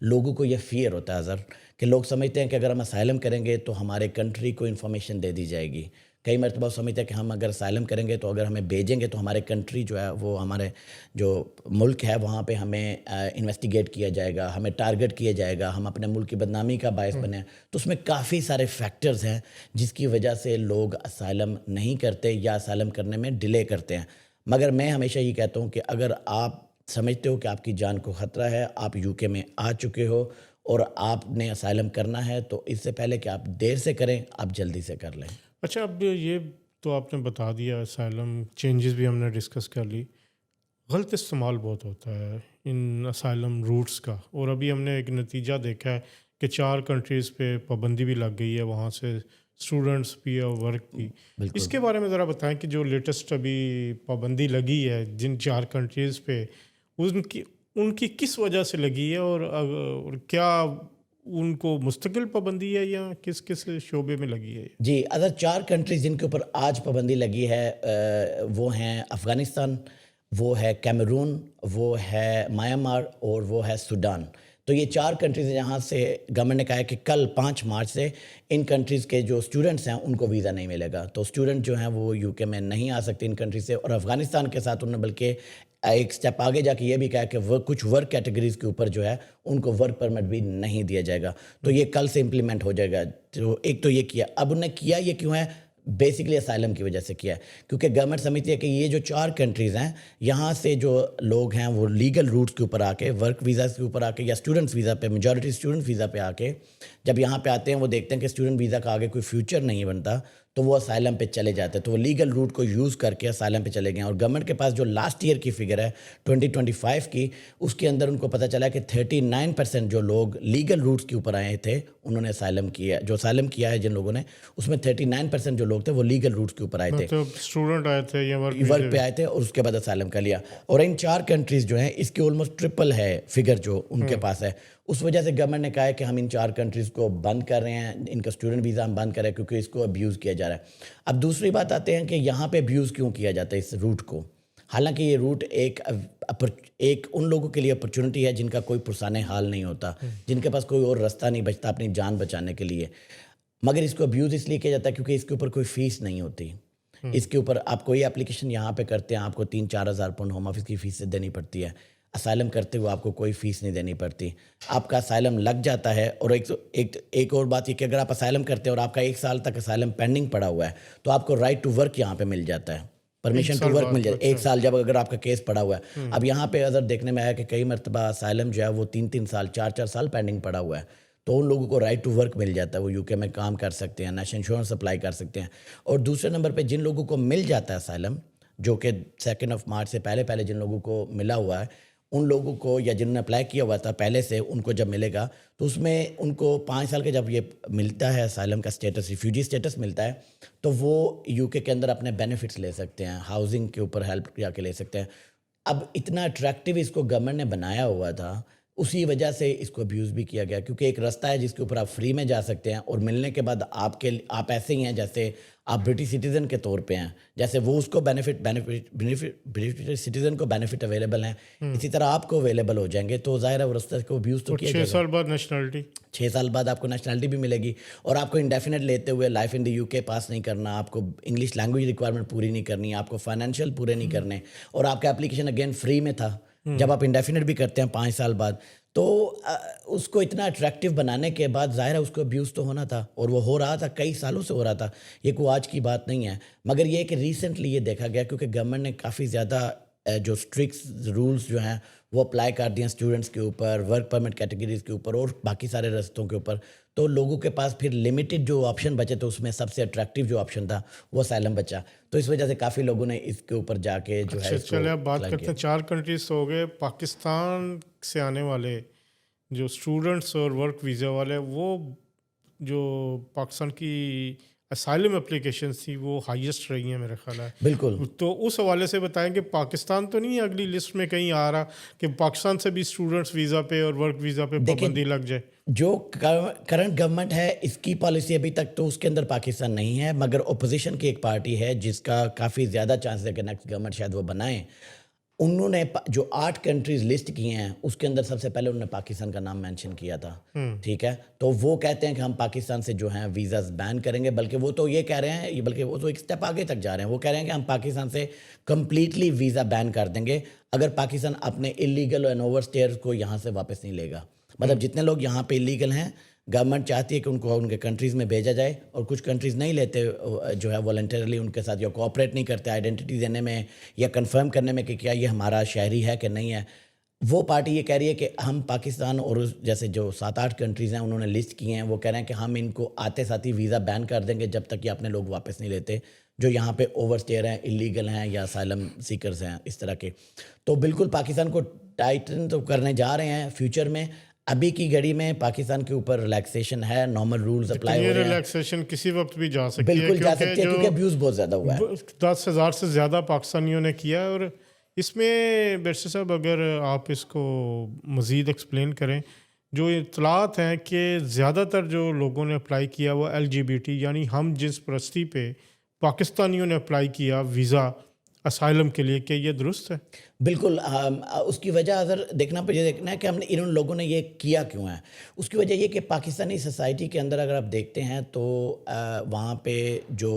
S1: لوگوں کو یہ فیئر ہوتا ہے اظہر, کہ لوگ سمجھتے ہیں کہ اگر ہم اسائلم کریں گے تو ہمارے کنٹری کو انفارمیشن دے دی جائے گی. کئی مرتبہ سمجھتے ہیں کہ ہم اگر اسائلم کریں گے تو اگر ہمیں بھیجیں گے تو ہمارے کنٹری جو ہے, وہ ہمارے جو ملک ہے وہاں پہ ہمیں انویسٹیگیٹ کیا جائے گا, ہمیں ٹارگٹ کیا جائے گا, ہم اپنے ملک کی بدنامی کا باعث بنے. تو اس میں کافی سارے فیکٹرز ہیں جس کی وجہ سے لوگ اسائلم نہیں کرتے یا اسائلم کرنے میں ڈیلے کرتے ہیں. مگر میں ہمیشہ یہ کہتا ہوں کہ اگر آپ سمجھتے ہو کہ آپ کی جان کو خطرہ ہے, آپ یو کے میں آ چکے ہو اور آپ نے اسائلم کرنا ہے, تو اس سے پہلے کہ آپ دیر سے کریں, آپ جلدی سے کر لیں.
S2: اچھا, اب یہ تو آپ نے بتا دیا اسائلم چینجز بھی ہم نے ڈسکس کر لی. غلط استعمال بہت ہوتا ہے ان اسائلم روٹس کا, اور ابھی ہم نے ایک نتیجہ دیکھا ہے کہ 4 کنٹریز پہ پابندی بھی لگ گئی ہے, وہاں سے اسٹوڈنٹس بھی اور ورک بھی. اس کے بارے میں ذرا بتائیں کہ جو لیٹسٹ ابھی پابندی لگی ہے جن 4 کنٹریز پہ, ان کی کس وجہ سے لگی ہے, اور کیا ان کو مستقل پابندی ہے یا کس شعبے میں لگی ہے؟
S1: جی, ادر 4 کنٹریز جن کے اوپر آج پابندی لگی ہے وہ ہیں افغانستان, وہ ہے کیمرون, وہ ہے میانمار اور وہ ہے سوڈان. تو یہ 4 کنٹریز ہیں جہاں سے گورنمنٹ نے کہا ہے کہ کل 5 مارچ سے ان کنٹریز کے جو اسٹوڈنٹس ہیں ان کو ویزا نہیں ملے گا. تو اسٹوڈنٹ جو ہیں وہ یو کے میں نہیں آ سکتے ان کنٹریز سے. اور افغانستان کے ساتھ انہوں نے بلکہ ایک سٹیپ آگے جا کے یہ بھی کہا کہ وہ کچھ ورک کیٹیگریز کے اوپر جو ہے ان کو ورک پرمٹ بھی نہیں دیا جائے گا. تو یہ کل سے امپلیمنٹ ہو جائے گا. تو ایک تو یہ کیا. اب انہوں نے کیا یہ کیوں ہے؟ بیسکلی اسائلم کی وجہ سے کیا ہے, کیونکہ گورنمنٹ سمجھتی ہے کہ یہ جو 4 کنٹریز ہیں یہاں سے جو لوگ ہیں وہ لیگل روٹس کے اوپر آ کے, ورک ویزا کے اوپر آ کے یا اسٹوڈنٹس ویزا پہ, میجورٹی اسٹوڈنٹ ویزا پہ آ کے جب یہاں پہ آتے ہیں وہ دیکھتے ہیں کہ اسٹوڈنٹ ویزا کا آگے کوئی فیوچر نہیں بنتا, تو وہ اسائلم پہ چلے جاتے ہیں. تو وہ لیگل روٹ کو یوز کر کے اسائلم پہ چلے گئے. اور گورنمنٹ کے پاس جو لاسٹ ایئر کی فگر ہے 2025 کی, اس کے اندر ان کو پتہ چلا کہ 39% جو لوگ لیگل روٹس کے اوپر آئے تھے انہوں نے اسائلم کیا. جو اسائلم کیا ہے جن لوگوں نے, اس میں 39% جو لوگ تھے وہ لیگل روٹس کے اوپر آئے تھے,
S2: اسٹوڈنٹ آئے تھے یا
S1: ورک پہ آئے تھے, اور اس کے بعد اسائلم کر لیا. اور ان 4 کنٹریز جو ہیں اس کی آلموسٹ ٹرپل ہے فگر جو ان کے پاس ہے. اس وجہ سے گورنمنٹ نے کہا ہے کہ ہم ان 4 کنٹریز کو بند کر رہے ہیں, ان کا اسٹوڈنٹ ویزا ہم بند کر رہے ہیں کیونکہ اس کو ابیوز کیا جا رہا ہے. اب دوسری بات آتے ہیں کہ یہاں پہ ابیوز کیوں کیا جاتا ہے اس روٹ کو. حالانکہ یہ روٹ ایک ان لوگوں کے لیے اپرچونٹی ہے جن کا کوئی پرسانہ حال نہیں ہوتا, جن کے پاس کوئی اور رستہ نہیں بچتا اپنی جان بچانے کے لیے, مگر اس کو ابیوز اس لیے کیا جاتا ہے کیونکہ اس کے اوپر کوئی فیس نہیں ہوتی. اس کے اوپر آپ کوئی اپلیکیشن یہاں پہ کرتے ہیں آپ کو 3-4 ہزار پاؤنڈ ہوم آفس کی فیس سے دینی پڑتی ہے. اسائلم کرتے ہوئے آپ کو کوئی فیس نہیں دینی پڑتی, آپ کا اسائلم لگ جاتا ہے. اور ایک اور بات یہ کہ اگر آپ اسائلم کرتے ہیں اور آپ کا 1 سال تک اسائلم پینڈنگ پڑا ہوا ہے تو آپ کو رائٹ ٹو ورک یہاں پہ مل جاتا ہے, پرمیشن ٹو ورک مل جاتا ہے 1 سال جب اگر آپ کا کیس پڑا ہوا ہے. اب یہاں پہ اگر دیکھنے میں آیا کہ کئی مرتبہ اسائلم جو ہے وہ 3-3 سال 4-4 سال پینڈنگ پڑا ہوا ہے, تو ان لوگوں کو رائٹ ٹو ورک مل جاتا ہے, وہ یو کے میں کام کر سکتے ہیں, نیشنل انشورنس اپلائی کر سکتے ہیں. اور دوسرے نمبر پہ جن لوگوں کو مل جاتا ہے اسائلم, جو کہ 2 مارچ سے پہلے جن لوگوں کو ملا ہوا ہے, ان لوگوں کو یا جنہوں نے اپلائی کیا ہوا تھا پہلے سے, ان کو جب ملے گا تو اس میں ان کو 5 سال کے جب یہ ملتا ہے اسائلم کا اسٹیٹس, ریفیوجی اسٹیٹس ملتا ہے, تو وہ یو کے اندر اپنے بینیفٹس لے سکتے ہیں, ہاؤسنگ کے اوپر ہیلپ جا کے لے سکتے ہیں. اب اتنا اٹریکٹیو اس کو گورنمنٹ نے بنایا ہوا تھا, اسی وجہ سے اس کو ابیوز بھی کیا گیا, کیونکہ ایک رستہ ہے جس کے اوپر آپ فری میں جا سکتے ہیں, اور ملنے کے بعد آپ ایسے ہی ہیں جیسے آپ برٹش سٹیزن کے طور پہ ہیں, جیسے وہ اس کو برٹش سٹیزن کو بینیفٹ اویلیبل ہیں, اسی طرح آپ کو اویلیبل ہو جائیں گے. تو ظاہر ہے وہ رستہ کو ابیوز تو کیا جائے گا.
S2: 6 سال بعد نیشنلٹی,
S1: 6 سال بعد آپ کو نیشنلٹی بھی ملے گی, اور آپ کو انڈیفینٹ لیتے ہوئے لائف ان دی یو کے پاس نہیں کرنا, آپ کو انگلش لینگویج ریکوائرمنٹ پوری نہیں کرنی, آپ کو فائنینشیل پورے نہیں کرنے, اور آپ کا اپلیکیشن اگین فری میں تھا جب آپ انڈیفینٹ بھی کرتے ہیں 5 سال بعد. تو اس کو اتنا اٹریکٹیو بنانے کے بعد ظاہر ہے اس کو ابیوز تو ہونا تھا, اور وہ ہو رہا تھا, کئی سالوں سے ہو رہا تھا, یہ کوئی آج کی بات نہیں ہے. مگر یہ کہ ریسنٹلی یہ دیکھا گیا کیونکہ گورنمنٹ نے کافی زیادہ جو اسٹرکس رولز جو ہیں وہ اپلائی کر دیا اسٹوڈنٹس کے اوپر, ورک پرمٹ کیٹیگریز کے اوپر اور باقی سارے رستوں کے اوپر, تو لوگوں کے پاس پھر لمیٹڈ جو آپشن بچے تو اس میں سب سے اٹریکٹیو جو آپشن تھا وہ اسائلم بچا. تو اس وجہ سے کافی لوگوں نے اس کے اوپر جا کے جو ہے.
S2: چلے اب بات کرتے ہیں 4 کنٹریز ہو گئے. پاکستان سے آنے والے جو اسٹوڈنٹس اور ورک ویزا والے, وہ جو پاکستان کی اسائلم اپلیکیشنس تھی وہ ہائیسٹ رہی ہیں میرے خیال ہے.
S1: بالکل.
S2: تو اس حوالے سے بتائیں کہ پاکستان تو نہیں اگلی لسٹ میں کہیں آ رہا کہ پاکستان سے بھی اسٹوڈنٹس ویزا پہ اور ورک ویزا پہ پابندی لگ جائے؟
S1: جو کرنٹ گورنمنٹ ہے اس کی پالیسی ابھی تک تو اس کے اندر پاکستان نہیں ہے, مگر اپوزیشن کی ایک پارٹی ہے جس کا کافی زیادہ چانس ہے کہ نیکسٹ گورنمنٹ شاید وہ بنائیں. انہوں نے جو 8 کنٹریز لسٹ کی ہیں اس کے اندر سب سے پہلے انہوں نے پاکستان کا نام مینشن کیا تھا. ٹھیک ہے, تو وہ کہتے ہیں کہ ہم پاکستان سے جو ہیں ویزاز بین کریں گے, بلکہ وہ تو یہ کہہ رہے ہیں, بلکہ وہ تو ایک سٹیپ آگے تک جا رہے ہیں, وہ کہہ رہے ہیں کہ ہم پاکستان سے کمپلیٹلی ویزا بین کر دیں گے اگر پاکستان اپنے اللیگل اینڈ اوور اسٹیئرز کو یہاں سے واپس نہیں لے گا. مطلب جتنے لوگ یہاں پہ اللیگل ہیں گورنمنٹ چاہتی ہے کہ ان کو ان کے کنٹریز میں بھیجا جائے, اور کچھ کنٹریز نہیں لیتے جو ہے والنٹرلی ان کے ساتھ یا کوآپریٹ نہیں کرتے آئیڈینٹی دینے میں یا کنفرم کرنے میں کہ کیا یہ ہمارا شہری ہے کہ نہیں ہے. وہ پارٹی یہ کہہ رہی ہے کہ ہم پاکستان اور جیسے جو 7-8 کنٹریز ہیں انہوں نے لسٹ کی ہیں, وہ کہہ رہے ہیں کہ ہم ان کو آتے ساتھ ہی ویزا بین کر دیں گے جب تک کہ اپنے لوگ واپس نہیں لیتے. جو یہاں پہ اوور اسٹیئر ہیں, اللیگل ہیں یا اسائلم سیکرز ہیں اس طرح کے. تو بالکل پاکستان کو ٹائٹن تو کرنے جا رہے ہیں فیوچر میں. ابھی کی گھڑی میں پاکستان کے اوپر ریلیکسیشن ہے, نارمل رولز اپلائی ہو
S2: یہ
S1: رہے ہیں.
S2: ریلیکسیشن کسی وقت بھی جا سکتی ہے,
S1: بالکل جا سکتی ہے کیونکہ ابیوز بہت زیادہ ہوا ہے.
S2: 10,000 سے زیادہ پاکستانیوں نے کیا ہے. اور اس میں بیرسٹر صاحب اگر آپ اس کو مزید ایکسپلین کریں, جو اطلاعات ہیں کہ زیادہ تر جو لوگوں نے اپلائی کیا وہ LGBT یعنی ہم جنس پرستی پہ پاکستانیوں نے اپلائی کیا ویزا اسائلم کے لیے, کہ یہ درست ہے؟
S1: بالکل. اس کی وجہ اگر دیکھنا ہے کہ ہم نے ان لوگوں نے یہ کیا کیوں ہے. اس کی وجہ یہ کہ پاکستانی سوسائٹی کے اندر اگر آپ دیکھتے ہیں تو وہاں پہ جو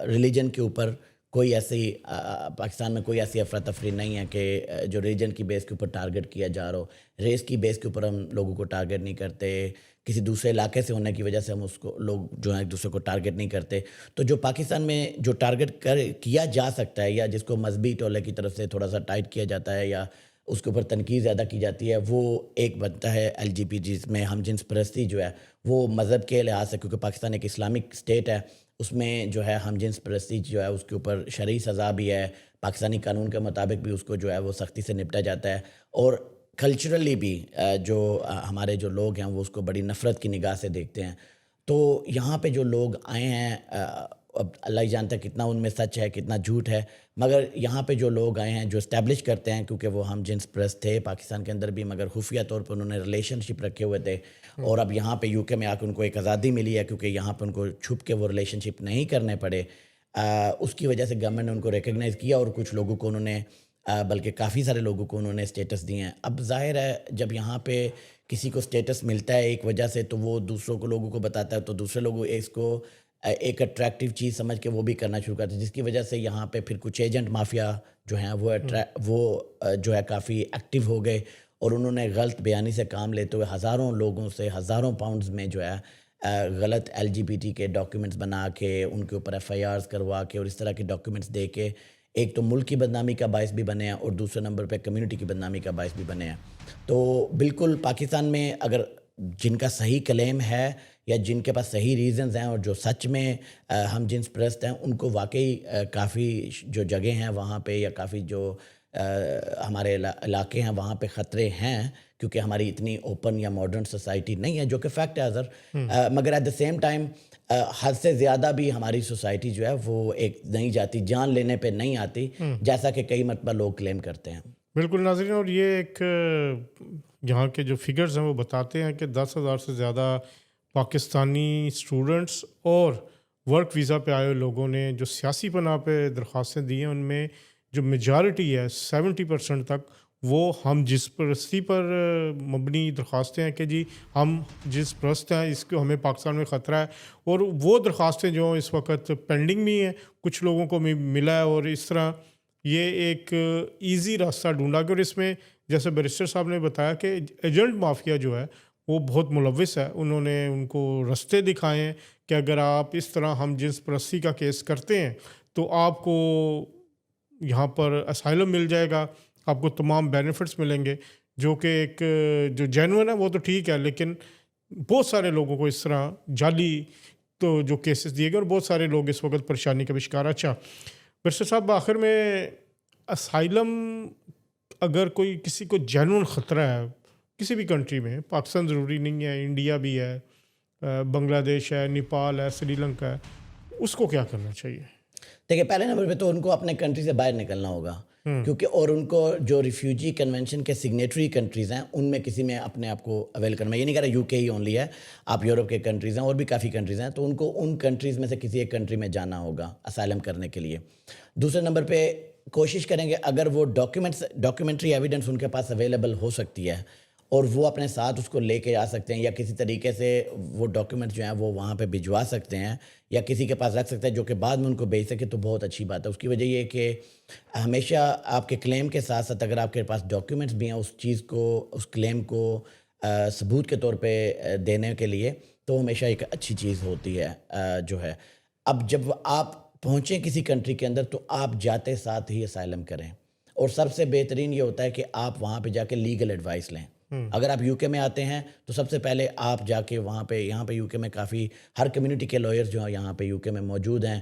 S1: ریلیجن کے اوپر کوئی ایسی پاکستان میں کوئی ایسی افراتفری نہیں ہے کہ جو ریلیجن کی بیس کے اوپر ٹارگٹ کیا جا رہا ہو. ریس کی بیس کے اوپر ہم لوگوں کو ٹارگٹ نہیں کرتے, کسی دوسرے علاقے سے ہونے کی وجہ سے ہم اس کو لوگ جو ہیں ایک دوسرے کو ٹارگٹ نہیں کرتے. تو جو پاکستان میں جو ٹارگٹ کیا جا سکتا ہے یا جس کو مذہبی ٹولے کی طرف سے تھوڑا سا ٹائٹ کیا جاتا ہے یا اس کے اوپر تنقید زیادہ کی جاتی ہے, وہ ایک بنتا ہے LGBT جس میں ہم جنس پرستی جو ہے وہ مذہب کے لحاظ سے, کیونکہ پاکستان ایک اسلامک اسٹیٹ ہے, اس میں جو ہے ہم جنس پرستی جو ہے اس کے اوپر شرعی سزا بھی ہے, پاکستانی قانون کے مطابق بھی اس کو جو ہے وہ سختی سے نپٹا جاتا ہے. اور کلچرلی بھی جو ہمارے جو لوگ ہیں وہ اس کو بڑی نفرت کی نگاہ سے دیکھتے ہیں. تو یہاں پہ جو لوگ آئے ہیں, اب اللہ ہی جانتا ہے کتنا ان میں سچ ہے کتنا جھوٹ ہے, مگر یہاں پہ جو لوگ آئے ہیں جو اسٹیبلش کرتے ہیں, کیونکہ وہ ہم جنس پرست تھے پاکستان کے اندر بھی, مگر خفیہ طور پہ انہوں نے ریلیشن شپ رکھے ہوئے تھے, اور اب یہاں پہ UK میں آ کے ان کو ایک آزادی ملی ہے کیونکہ یہاں پہ ان کو چھپ کے وہ ریلیشن شپ نہیں کرنے پڑے. اس کی وجہ سے گورنمنٹ نے ان کو ریکگنائز کیا, اور کچھ لوگوں کو انہوں نے بلکہ کافی سارے لوگوں کو انہوں نے اسٹیٹس دیے ہیں. اب ظاہر ہے جب یہاں پہ کسی کو اسٹیٹس ملتا ہے ایک وجہ سے, تو وہ دوسروں کو لوگوں کو بتاتا ہے, تو دوسرے لوگوں اس کو ایک اٹریکٹیو چیز سمجھ کے وہ بھی کرنا شروع کرتے ہیں, جس کی وجہ سے یہاں پہ پھر کچھ ایجنٹ مافیا جو ہیں وہ جو ہے کافی ایکٹیو ہو گئے, اور انہوں نے غلط بیانی سے کام لیتے ہوئے ہزاروں لوگوں سے ہزاروں پاؤنڈز میں جو ہے غلط LGBT کے ڈاکیومنٹس بنا کے ان کے اوپر FIRs کروا کے اور اس طرح کے ڈاکیومنٹس دے کے ایک تو ملک کی بدنامی کا باعث بھی بنے ہیں, اور دوسرے نمبر پہ کمیونٹی کی بدنامی کا باعث بھی بنے ہیں. تو بالکل پاکستان میں اگر جن کا صحیح کلیم ہے یا جن کے پاس صحیح ریزنز ہیں اور جو سچ میں ہم جنس پرست ہیں, ان کو واقعی کافی جو جگہ ہیں وہاں پہ یا کافی جو ہمارے علاقے ہیں وہاں پہ خطرے ہیں, کیونکہ ہماری اتنی اوپن یا ماڈرن سوسائٹی نہیں ہے, جو کہ فیکٹ ہے اظہر. مگر ایٹ دا سیم ٹائم حد سے زیادہ بھی ہماری سوسائٹی جو ہے وہ ایک نہیں جاتی, جان لینے پہ نہیں آتی, جیسا کہ کئی مرتبہ لوگ کلیم کرتے ہیں.
S2: بالکل ناظرین, اور یہ ایک یہاں کے جو فگرز ہیں وہ بتاتے ہیں کہ 10,000 سے زیادہ پاکستانی اسٹوڈنٹس اور ورک ویزا پہ آئے لوگوں نے جو سیاسی پناہ پہ درخواستیں دی ہیں, ان میں جو میجارٹی ہے 70% تک وہ ہم جنس پرستی پر مبنی درخواستیں ہیں کہ جی ہم جنس پرست ہیں, اس کو ہمیں پاکستان میں خطرہ ہے. اور وہ درخواستیں جو اس وقت پینڈنگ بھی ہیں, کچھ لوگوں کو ملا ہے, اور اس طرح یہ ایک ایزی راستہ ڈھونڈا کہ, اور اس میں جیسے بیرسٹر صاحب نے بتایا کہ ایجنٹ مافیا جو ہے وہ بہت ملوث ہے. انہوں نے ان کو رستے دکھائے ہیں کہ اگر آپ اس طرح ہم جنس پرستی کا کیس کرتے ہیں تو آپ کو یہاں پر اسائلم مل جائے گا, آپ کو تمام بینیفٹس ملیں گے, جو کہ ایک جو جینوئن ہے وہ تو ٹھیک ہے, لیکن بہت سارے لوگوں کو اس طرح جعلی تو جو کیسز دیے گئے, اور بہت سارے لوگ اس وقت پریشانی کا بھی شکار. اچھا بیرسٹر صاحب, آخر میں اسائلم اگر کوئی کسی کو جینوئن خطرہ ہے کسی بھی کنٹری میں, پاکستان ضروری نہیں ہے, انڈیا بھی ہے, بنگلہ دیش ہے, نیپال ہے, سری لنکا ہے, اس کو کیا کرنا چاہیے؟
S1: دیکھیے, پہلے نمبر پہ تو ان کو اپنے کنٹری سے باہر نکلنا ہوگا, کیونکہ اور ان کو جو ریفیوجی کنونشن کے سگنیٹری کنٹریز ہیں ان میں کسی میں اپنے آپ کو اویل کرنا. یہ نہیں کہہ رہا UK ہی اونلی ہے, آپ یورپ کے کنٹریز ہیں اور بھی کافی کنٹریز ہیں, تو ان کو ان کنٹریز میں سے کسی ایک کنٹری میں جانا ہوگا اسائلم کرنے کے لیے. دوسرے نمبر پہ کوشش کریں گے اگر وہ ڈاکیومنٹری ایویڈنس ان کے پاس اویلیبل ہو سکتی ہے اور وہ اپنے ساتھ اس کو لے کے آ سکتے ہیں, یا کسی طریقے سے وہ ڈاکیومنٹ جو ہیں وہ وہاں پہ بھجوا سکتے ہیں یا کسی کے پاس رکھ سکتے ہیں جو کہ بعد میں ان کو بھیج سکے, تو بہت اچھی بات ہے. اس کی وجہ یہ کہ ہمیشہ آپ کے کلیم کے ساتھ ساتھ اگر آپ کے پاس ڈاکیومنٹس بھی ہیں اس چیز کو, اس کلیم کو ثبوت کے طور پہ دینے کے لیے, تو ہمیشہ ایک اچھی چیز ہوتی ہے جو ہے. اب جب آپ پہنچیں کسی کنٹری کے اندر تو آپ جاتے ساتھ ہی اسائلم کریں, اور سب سے بہترین یہ ہوتا ہے کہ آپ وہاں پہ جا کے لیگل ایڈوائس لیں. اگر آپ یو کے میں آتے ہیں تو سب سے پہلے آپ جا کے وہاں پہ یہاں پہ یو کے میں کافی ہر کمیونٹی کے لائرز جو ہیں یہاں پہ یو کے میں موجود ہیں،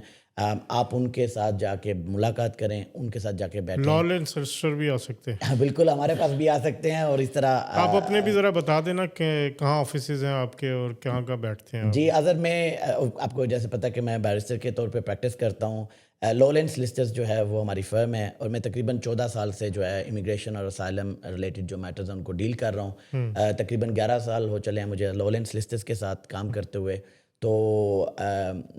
S1: آپ ان کے ساتھ جا کے ملاقات کریں، ان کے ساتھ جا کے بیٹھیں.
S2: لال اینڈ سلسٹر بھی آ سکتے ہیں.
S1: بالکل ہمارے پاس بھی آ سکتے ہیں. اور اس طرح
S2: آپ اپنے بھی ذرا بتا دینا کہ کہاں آفیسز ہیں آپ کے اور کہاں کا بیٹھتے ہیں.
S1: جی اظہر میں آپ کو جیسے پتہ کہ میں بیرسٹر کے طور پہ پریکٹس کرتا ہوں. لال اینڈ سلسٹرز جو ہے وہ ہماری فرم ہے اور میں تقریباً 14 سال سے جو ہے امیگریشن اور اسائلم ریلیٹڈ جو میٹرز ہیں ان کو ڈیل کر رہا ہوں. تقریباً 11 سال ہو چلے ہیں مجھے لال اینڈ سلسٹرز کے ساتھ کام کرتے ہوئے. تو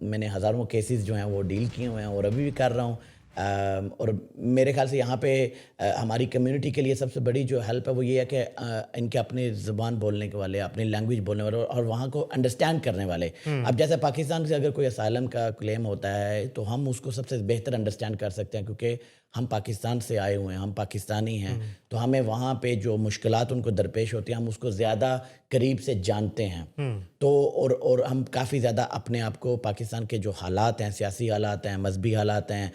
S1: میں نے ہزاروں کیسز جو ہیں وہ ڈیل کیے ہوئے ہیں اور ابھی بھی کر رہا ہوں. اور میرے خیال سے یہاں پہ ہماری کمیونٹی کے لیے سب سے بڑی جو ہیلپ ہے وہ یہ ہے کہ ان کے اپنی زبان بولنے کے والے، اپنی لینگویج بولنے والے اور وہاں کو انڈرسٹینڈ کرنے والے. اب جیسے پاکستان سے اگر کوئی اسائلم کا کلیم ہوتا ہے تو ہم اس کو سب سے بہتر انڈرسٹینڈ کر سکتے ہیں کیونکہ ہم پاکستان سے آئے ہوئے ہیں، ہم پاکستانی ہیں. تو ہمیں وہاں پہ جو مشکلات ان کو درپیش ہوتی ہیں ہم اس کو زیادہ قریب سے جانتے ہیں. تو اور ہم کافی زیادہ اپنے آپ کو پاکستان کے جو حالات ہیں، سیاسی حالات ہیں، مذہبی حالات ہیں،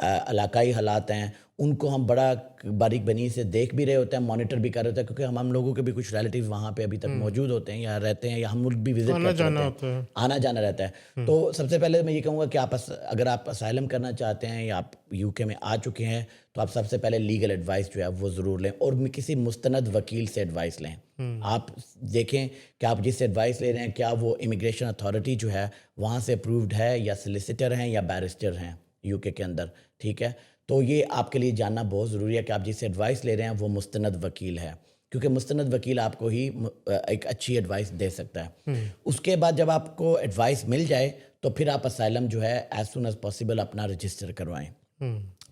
S1: علاقائی حالات ہیں، ان کو ہم بڑا باریک بنی سے دیکھ بھی رہے ہوتے ہیں، مانیٹر بھی کر رہے ہوتے ہیں کیونکہ ہم لوگوں کے بھی کچھ ریلیٹیو وہاں پہ ابھی تک موجود ہوتے ہیں یا رہتے ہیں یا ہم ملک بھی وزٹ کرتے ہیں، آنا جانا رہتا ہے. تو سب سے پہلے میں یہ کہوں گا کہ آپ اگر آپ اسائلم کرنا چاہتے ہیں یا آپ یو کے میں آ چکے ہیں تو آپ سب سے پہلے لیگل ایڈوائس جو ہے وہ ضرور لیں اور کسی مستند وکیل سے ایڈوائس لیں. آپ دیکھیں کہ آپ جس سے ایڈوائس لے رہے ہیں کیا وہ امیگریشن اتھارٹی جو ہے وہاں سے اپرووڈ ہے یا سلیسیٹر ہیں یا بیرسٹر ہیں یو کے اندر. ٹھیک ہے، تو یہ آپ کے لیے جاننا بہت ضروری ہے کہ آپ جس سے ایڈوائس لے رہے ہیں وہ مستند وکیل ہے کیونکہ مستند وکیل آپ کو ہی ایک اچھی ایڈوائس دے سکتا ہے. اس کے بعد جب آپ کو ایڈوائس مل جائے تو پھر آپ اسائلم جو ہے ایز سون ایز پاسبل اپنا رجسٹر کروائیں،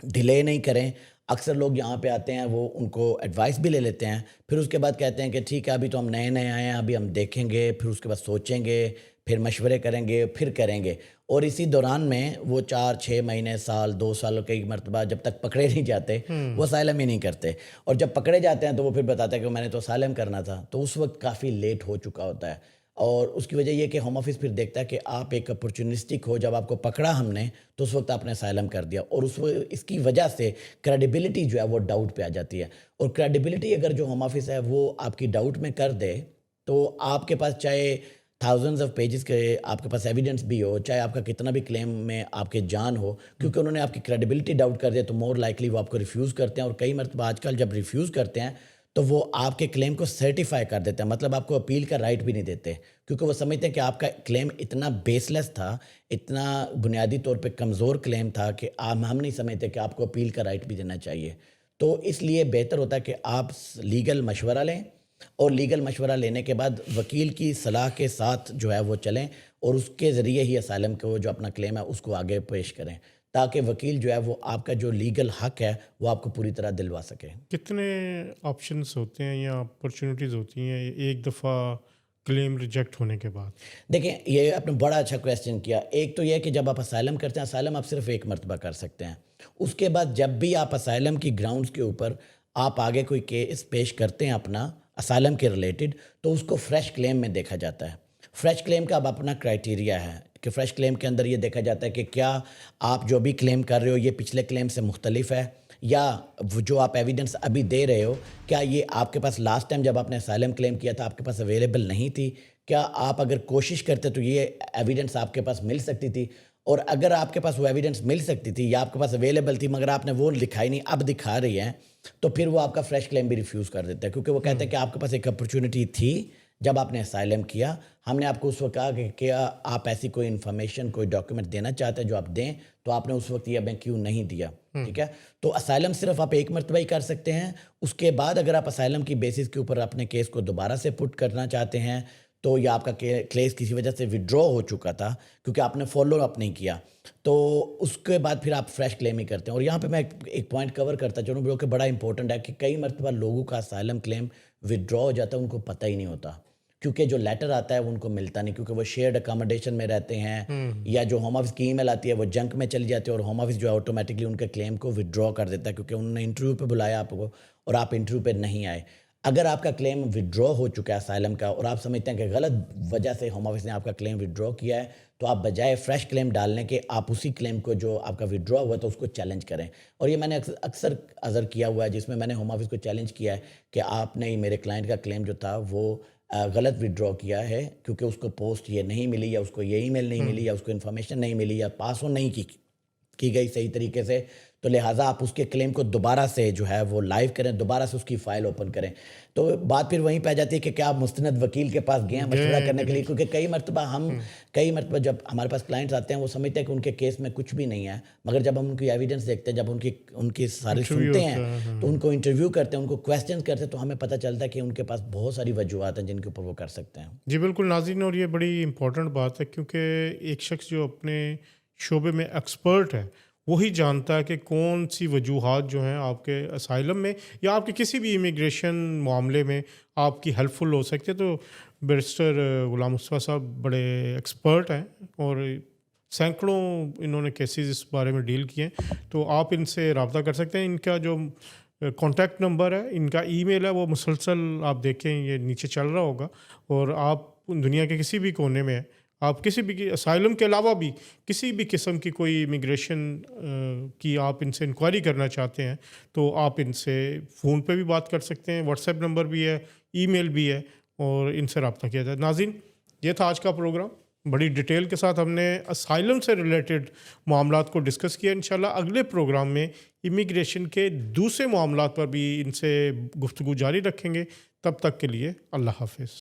S1: ڈیلے نہیں کریں. اکثر لوگ یہاں پہ آتے ہیں وہ ان کو ایڈوائس بھی لے لیتے ہیں، پھر اس کے بعد کہتے ہیں کہ ٹھیک ہے ابھی تو ہم نئے نئے آئے ہیں، ابھی ہم دیکھیں گے، پھر اس کے بعد سوچیں گے، پھر مشورے کریں گے، پھر کریں گے. اور اسی دوران میں وہ 4-6 مہینے، سال 2 سال کئی مرتبہ جب تک پکڑے نہیں جاتے وہ اسائلم ہی نہیں کرتے. اور جب پکڑے جاتے ہیں تو وہ پھر بتاتے ہیں کہ میں نے تو اسائلم کرنا تھا، تو اس وقت کافی لیٹ ہو چکا ہوتا ہے. اور اس کی وجہ یہ کہ ہوم آفس پھر دیکھتا ہے کہ آپ ایک اپرچونسٹک ہو، جب آپ کو پکڑا ہم نے تو اس وقت آپ نے اسائلم کر دیا اور اس کی وجہ سے کریڈیبلٹی جو ہے وہ ڈاؤٹ پہ آ جاتی ہے. اور کریڈیبلٹی اگر جو ہوم آفس ہے وہ آپ کی ڈاؤٹ میں کر دے تو آپ کے پاس چاہے تھاؤزنڈز آف پیجز کے آپ کے پاس ایویڈنس بھی ہو، چاہے آپ کا کتنا بھی کلیم میں آپ کے جان ہو، کیونکہ انہوں نے آپ کی کریڈیبلٹی ڈاؤٹ کر دیا تو مور لائکلی وہ آپ کو ریفیوز کرتے ہیں. اور کئی مرتبہ آج کل جب ریفیوز کرتے ہیں تو وہ آپ کے کلیم کو سرٹیفائی کر دیتے ہیں، مطلب آپ کو اپیل کا رائٹ بھی نہیں دیتے کیونکہ وہ سمجھتے ہیں کہ آپ کا کلیم اتنا بیس لیس تھا، اتنا بنیادی طور پہ کمزور کلیم تھا کہ ہم نہیں سمجھتے کہ آپ کو اپیل کا رائٹ بھی دینا چاہیے. تو اس لیے بہتر ہوتا ہے کہ آپ لیگل مشورہ لیں اور لیگل مشورہ لینے کے بعد وکیل کی صلاح کے ساتھ جو ہے وہ چلیں اور اس کے ذریعے ہی اسائلم کو جو اپنا کلیم ہے اس کو آگے پیش کریں تاکہ وکیل جو ہے وہ آپ کا جو لیگل حق ہے وہ آپ کو پوری طرح دلوا سکے.
S2: کتنے آپشنس ہوتے ہیں یا اپرچونیٹیز ہوتی ہیں ایک دفعہ کلیم ریجیکٹ ہونے کے بعد؟
S1: دیکھیں یہ آپ نے بڑا اچھا کویسچن کیا. ایک تو یہ کہ جب آپ اسائلم کرتے ہیں اسائلم آپ صرف ایک مرتبہ کر سکتے ہیں. اس کے بعد جب بھی آپ اسائلم کی گراؤنڈز کے اوپر آپ آگے کوئی کیس پیش کرتے ہیں اپنا اسائلم کے ریلیٹڈ تو اس کو فریش کلیم میں دیکھا جاتا ہے. فریش کلیم کا اب اپنا کرائٹیریا ہے کہ فریش کلیم کے اندر یہ دیکھا جاتا ہے کہ کیا آپ جو بھی کلیم کر رہے ہو یہ پچھلے کلیم سے مختلف ہے یا جو آپ ایویڈنس ابھی دے رہے ہو کیا یہ آپ کے پاس لاسٹ ٹائم جب آپ نے اسائلم کلیم کیا تھا آپ کے پاس اویلیبل نہیں تھی، کیا آپ اگر کوشش کرتے تو یہ ایویڈنس آپ کے پاس مل سکتی تھی. اور اگر آپ کے پاس وہ ایویڈنس مل سکتی تھی یا آپ کے پاس اویلیبل تھی مگر آپ نے وہ دکھائی نہیں، اب دکھا رہی ہیں تو پھر وہ آپ کا فریش کلیم بھی ریفیوز کر دیتا ہے کیونکہ وہ کہتے ہیں کہ آپ کے پاس ایک اپرچونٹی تھی جب آپ نے اسائلم کیا، ہم نے آپ کو اس وقت کہا کہ کیا آپ ایسی کوئی انفارمیشن کوئی ڈاکیومنٹ دینا چاہتے ہیں جو آپ دیں تو آپ نے اس وقت یہ ہمیں کیوں نہیں دیا. ٹھیک ہے، تو اسائلم صرف آپ ایک مرتبہ ہی کر سکتے ہیں. اس کے بعد اگر آپ اسائلم کی بیسس کے اوپر اپنے کیس کو دوبارہ سے پٹ کرنا چاہتے ہیں تو یا آپ کا کیس کسی وجہ سے وڈرا ہو چکا تھا کیونکہ آپ نے فالو اپ نہیں کیا تو اس کے بعد پھر آپ فریش کلیم ہی کرتے ہیں. اور یہاں پہ میں ایک پوائنٹ کور کرتا چلوں جو کہ بڑا امپورٹنٹ ہے کہ کئی مرتبہ لوگوں کا اسائلم کلیم وڈرا ہو جاتا ہے ان کو پتہ ہی نہیں ہوتا کیونکہ جو لیٹر آتا ہے وہ ان کو ملتا نہیں کیونکہ وہ شیئرڈ اکاموڈیشن میں رہتے ہیں یا جو ہوم آفس کی ای میل آتی ہے وہ جنک میں چلی جاتی ہے اور ہوم آفس جو ہے آٹومیٹکلی ان کے کلیم کو وڈرا کر دیتا ہے کیونکہ انہوں نے انٹرویو پہ بلایا آپ کو اور آپ انٹرویو پہ نہیں آئے. اگر آپ کا کلیم وڈرا ہو چکا ہے اسائلم کا اور آپ سمجھتے ہیں کہ غلط وجہ سے ہوم آفس نے آپ کا کلیم وڈرا کیا ہے، تو آپ بجائے فریش کلیم ڈالنے کے آپ اسی کلیم کو جو آپ کا وڈرا ہوا تو اس کو چیلنج کریں. اور یہ میں نے اکثر عذر کیا ہوا ہے، جس میں نے ہوم آفس کو چیلنج کیا ہے کہ آپ نے میرے کلائنٹ کا کلیم جو تھا وہ غلط وڈرا کیا ہے، کیونکہ اس کو پوسٹ یہ نہیں ملی، یا اس کو یہ ای میل نہیں ملی، یا اس کو انفارمیشن نہیں ملی، یا پاس آن نہیں کی گئی صحیح طریقے سے. تو لہٰذا آپ اس کے کلیم کو دوبارہ سے جو ہے وہ لائیو کریں، دوبارہ سے اس کی فائل اوپن کریں. تو بات پھر وہیں پہ آ جاتی ہے کہ کیا آپ مستند وکیل کے پاس گئے ہیں مشورہ کرنے کے لیے، کیونکہ کئی مرتبہ جب ہمارے پاس کلائنٹس آتے ہیں وہ سمجھتے ہیں کہ ان کے کیس میں کچھ بھی نہیں ہے، مگر جب ہم ان کی ایویڈنس دیکھتے ہیں، جب ان کی ساری سنتے ہیں، تو ان کو انٹرویو کرتے ہیں، ان کو کویسچنز کرتے ہیں، تو ہمیں پتہ چلتا ہے کہ ان کے پاس بہت ساری وجوہات ہیں جن کے اوپر وہ کر سکتے ہیں.
S2: جی بالکل ناظرین، اور یہ بڑی امپورٹنٹ بات ہے، کیونکہ ایک شخص جو اپنے شعبے میں ایکسپرٹ ہے وہی جانتا ہے کہ کون سی وجوہات جو ہیں آپ کے اسائلم میں یا آپ کے کسی بھی امیگریشن معاملے میں آپ کی ہیلپ فل ہو سکتے. تو بیرسٹر غلام مصطفیٰ صاحب بڑے ایکسپرٹ ہیں اور سینکڑوں انہوں نے کیسز اس بارے میں ڈیل کیے ہیں، تو آپ ان سے رابطہ کر سکتے ہیں. ان کا جو کانٹیکٹ نمبر ہے، ان کا ای میل ہے، وہ مسلسل آپ دیکھیں یہ نیچے چل رہا ہوگا. اور آپ دنیا کے کسی بھی کونے میں ہیں، آپ کسی بھی اسائلم کے علاوہ بھی کسی بھی قسم کی کوئی امیگریشن کی آپ ان سے انکوائری کرنا چاہتے ہیں، تو آپ ان سے فون پہ بھی بات کر سکتے ہیں، واٹس ایپ نمبر بھی ہے، ای میل بھی ہے، اور ان سے رابطہ کیا جائے. ناظرین، یہ تھا آج کا پروگرام. بڑی ڈیٹیل کے ساتھ ہم نے اسائلم سے ریلیٹڈ معاملات کو ڈسکس کیا. انشاءاللہ اگلے پروگرام میں امیگریشن کے دوسرے معاملات پر بھی ان سے گفتگو جاری رکھیں گے. تب تک کے لیے اللہ حافظ.